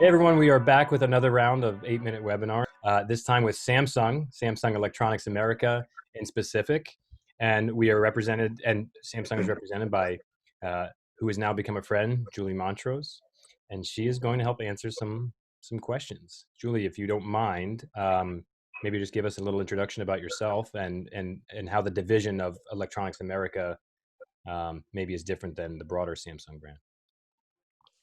Hey everyone, we are back with another round of 8-minute webinar, this time with Samsung Electronics America in specific. And we are represented, and Samsung is represented by, who has now become a friend, Julie Montrose. And she is going to help answer some questions. Julie, if you don't mind, maybe just give us a little introduction about yourself and how the division of Electronics America maybe is different than the broader Samsung brand.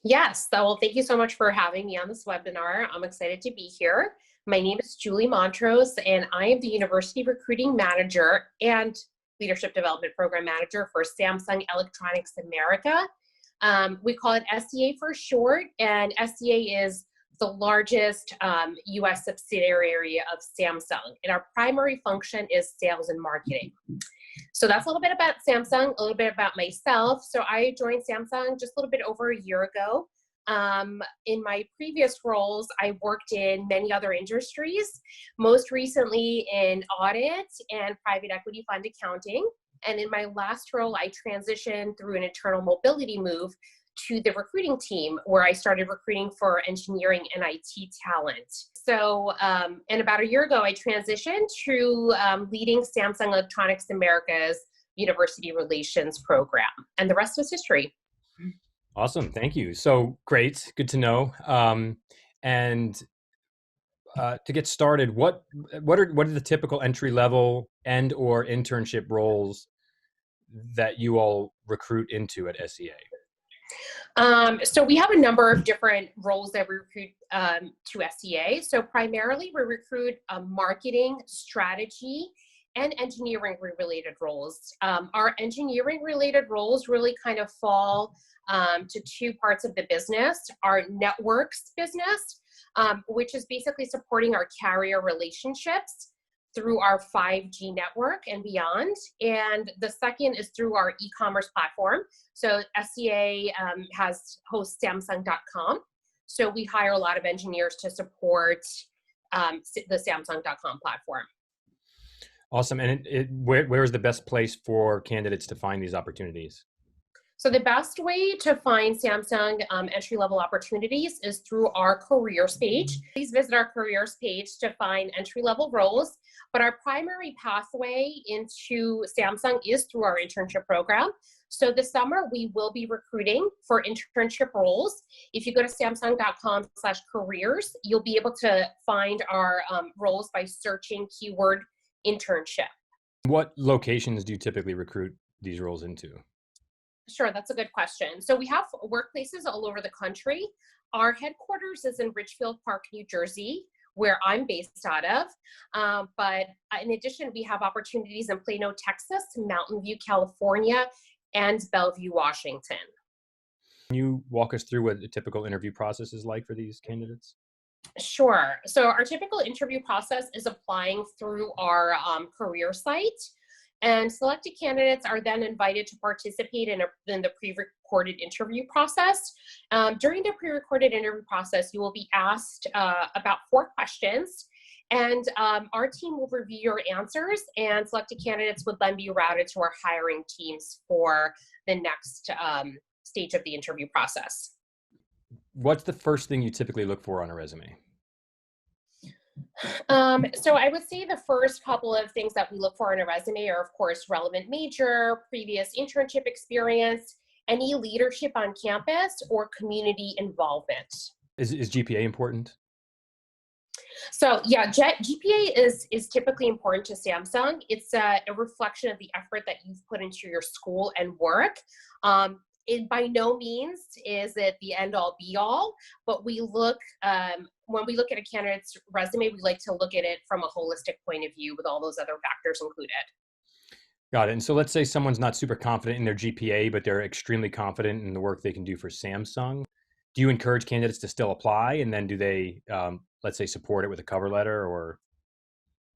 Yes, well, thank you so much for having me on this webinar. I'm excited to be here. My name is Julie Montrose, and I am the University Recruiting Manager and Leadership Development Program Manager for Samsung Electronics America. We call it SEA for short, and SEA is the largest US subsidiary of Samsung, and our primary function is sales and marketing. So that's a little bit about Samsung, a little bit about myself. So I joined Samsung just a little bit over a year ago. In my previous roles, I worked in many other industries, most recently in audit and private equity fund accounting. And in my last role, I transitioned through an internal mobility move to the recruiting team, where I started recruiting for engineering and IT talent. So, and about a year ago, I transitioned to leading Samsung Electronics America's University Relations program, and the rest is history. Awesome, thank you. So great, good to know. To get started, what are the typical entry level and or internship roles that you all recruit into at SEA? So we have a number of different roles that we recruit to SEA. So primarily we recruit marketing, strategy, and engineering related roles. Our engineering related roles really kind of fall to two parts of the business. Our networks business, which is basically supporting our carrier relationships through our 5G network and beyond. And the second is through our e-commerce platform. So SEA hosts Samsung.com. So we hire a lot of engineers to support the Samsung.com platform. Awesome. And where is the best place for candidates to find these opportunities? So the best way to find Samsung entry-level opportunities is through our careers page. Please visit our careers page to find entry-level roles. But our primary pathway into Samsung is through our internship program. So this summer, we will be recruiting for internship roles. If you go to samsung.com/careers, you'll be able to find our roles by searching keyword internship. What locations do you typically recruit these roles into? Sure, that's a good question. So we have workplaces all over the country. Our headquarters is in Ridgefield Park, New Jersey, where I'm based out of. But in addition, we have opportunities in Plano, Texas, Mountain View, California, and Bellevue, Washington. Can you walk us through what the typical interview process is like for these candidates? Sure. So our typical interview process is applying through our career site. And selected candidates are then invited to participate in the pre-recorded interview process. During the pre-recorded interview process, you will be asked about 4 questions, and our team will review your answers, and selected candidates would then be routed to our hiring teams for the next stage of the interview process. What's the first thing you typically look for on a resume? So I would say the first couple of things that we look for in a resume are, of course, relevant major, previous internship experience, any leadership on campus, or community involvement. Is GPA important? So yeah, GPA is typically important to Samsung. It's a reflection of the effort that you've put into your school and work. It by no means is it the end-all be-all, but we look, when we look at a candidate's resume, we like to look at it from a holistic point of view with all those other factors included. Got it. And so let's say someone's not super confident in their GPA, but they're extremely confident in the work they can do for Samsung. Do you encourage candidates to still apply? And then do they, let's say, support it with a cover letter or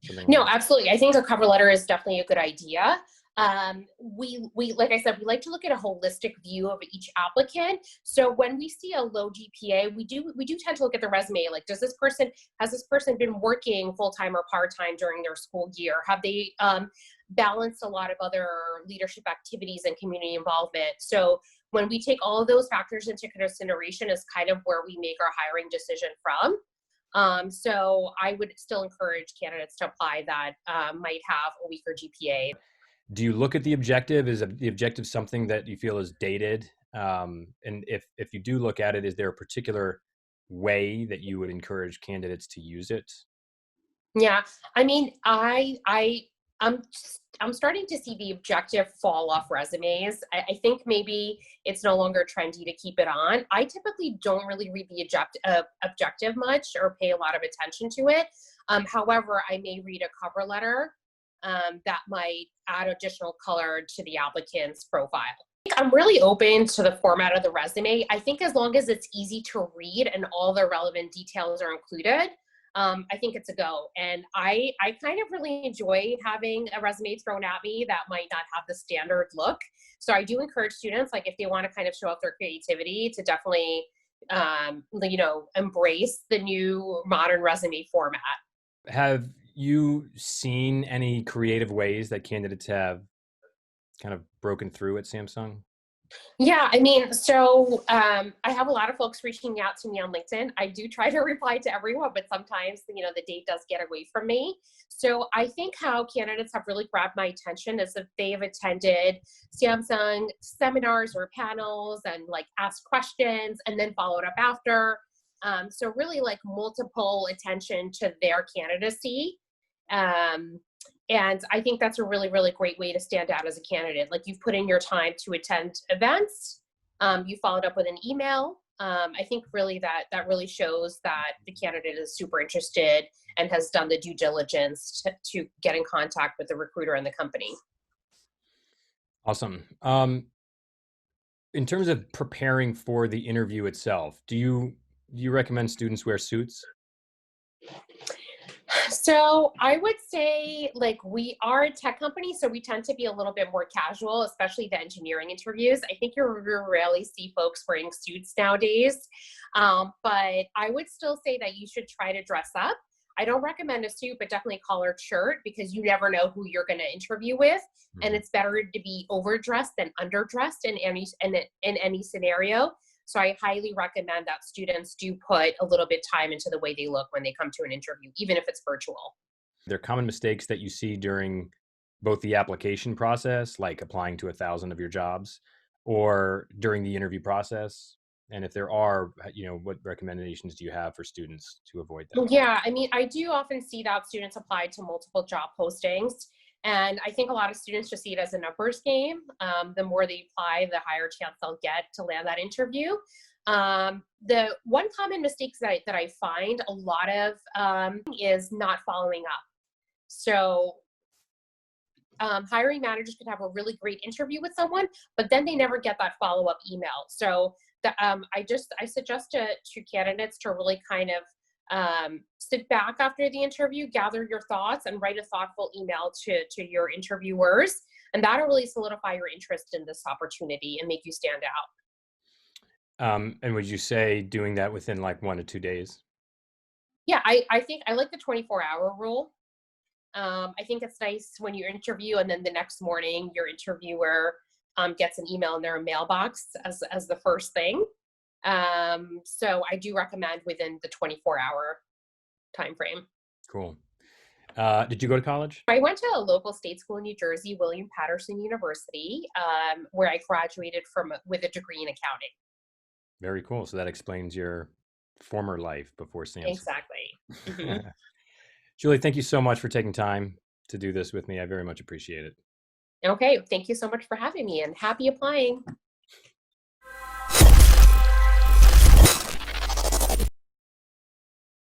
something? No, absolutely. I think a cover letter is definitely a good idea. We like I said, we like to look at a holistic view of each applicant. So when we see a low GPA, we do tend to look at the resume. Like, has this person been working full-time or part-time during their school year? Have they balanced a lot of other leadership activities and community involvement? So when we take all of those factors into consideration is kind of where we make our hiring decision from. So I would still encourage candidates to apply that might have a weaker GPA. Do you look at the objective? Is the objective something that you feel is dated? And if you do look at it, is there a particular way that you would encourage candidates to use it? Yeah, I mean, I'm I'm starting to see the objective fall off resumes. I think maybe it's no longer trendy to keep it on. I typically don't really read the objective much or pay a lot of attention to it. However, I may read a cover letter that might add additional color to the applicant's profile. I'm really open to the format of the resume. I think as long as it's easy to read and all the relevant details are included, I think it's a go. And I kind of really enjoy having a resume thrown at me that might not have the standard look. So I do encourage students, like if they want to kind of show off their creativity, to definitely, embrace the new modern resume format. Have you seen any creative ways that candidates have kind of broken through at Samsung? Yeah, I mean, so I have a lot of folks reaching out to me on LinkedIn. I do try to reply to everyone, but sometimes, the date does get away from me. So I think how candidates have really grabbed my attention is if they have attended Samsung seminars or panels and like asked questions and then followed up after. So really like multiple attention to their candidacy. And I think that's a really, really great way to stand out as a candidate. Like you've put in your time to attend events, you followed up with an email. I think really that really shows that the candidate is super interested and has done the due diligence to get in contact with the recruiter and the company. Awesome. In terms of preparing for the interview itself, do you recommend students wear suits? So I would say like we are a tech company, so we tend to be a little bit more casual, especially the engineering interviews. I think you rarely see folks wearing suits nowadays. But I would still say that you should try to dress up. I don't recommend a suit, but definitely a collared shirt because you never know who you're going to interview with. And it's better to be overdressed than underdressed in any scenario. So I highly recommend that students do put a little bit time into the way they look when they come to an interview, even if it's virtual. There are common mistakes that you see during both the application process, like applying to 1,000 of your jobs, or during the interview process. And if there are, what recommendations do you have for students to avoid that? Yeah, I mean, I do often see that students apply to multiple job postings. And I think a lot of students just see it as a numbers game. The more they apply, the higher chance they'll get to land that interview. The one common mistake that I find a lot of is not following up. So hiring managers could have a really great interview with someone, but then they never get that follow-up email. So I suggest to candidates to really kind of sit back after the interview, gather your thoughts, and write a thoughtful email to your interviewers. And that'll really solidify your interest in this opportunity and make you stand out. And would you say doing that within like 1 to 2 days? Yeah, I think I like the 24-hour rule. I think it's nice when you interview and then the next morning your interviewer gets an email in their mailbox as the first thing. So I do recommend within the 24-hour time frame. Cool. Did you go to college? I went to a local state school in New Jersey, William Patterson University, where I graduated with a degree in accounting. Very cool. So that explains your former life before Samsung. Exactly. Mm-hmm. Julie, thank you so much for taking time to do this with me. I very much appreciate it. Okay. Thank you so much for having me and happy applying.